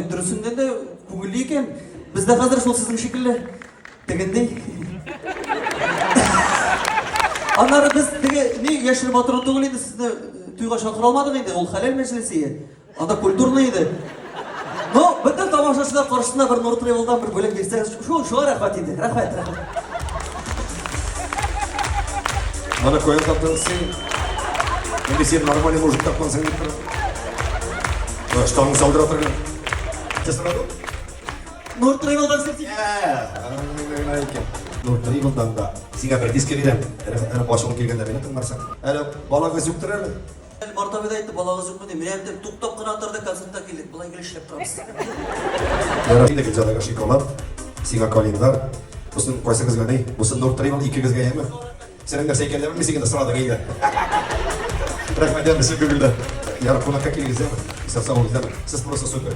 Дұрысында да көңілді екен. Бізде қазір сол сіздің шекілі дегендей. Анары біз не яшіріп отырын түгіл еді, сізді тойға шақыра алмадық еді, ол халал мәжілісі. Анда культурный еді. Но бүтін тамашашылар қаршысына бір Нұр Тревелдан бір бөлек берсеңіз, шуға рахмат еді. Рахмат. Мана қоян таптың сен. Енді сен нормальный мужик тапқан сен деп тұрып. Штаңын салдыра тұрған. Тесірады? Нұр Тревелдан сертификат. Нұр Тревелдан да. Сенге бір диске берем. Әрі башыңын келгенде мені тыңдарсың. Әлі балаға сөктір әлі. Мартабеда айтты, балаға сөкмеді. Мен әйтіп, тұқтап қана атырды концертта келдік. Бұлай келе ішлеп тұрамыз. Ярайды жалаға шоколад, сенге калиндар. Бұсын қойсаңыз ғанай. Бұсын Нұр Тревел 2-ге емі. Сенің нәрсе екенде білмей сенген сұрадың егі. Рахмет енді сен бүгілді. Яры қонаққа келгіземін. Сіз сау болыңыздар. Сіз просто супер.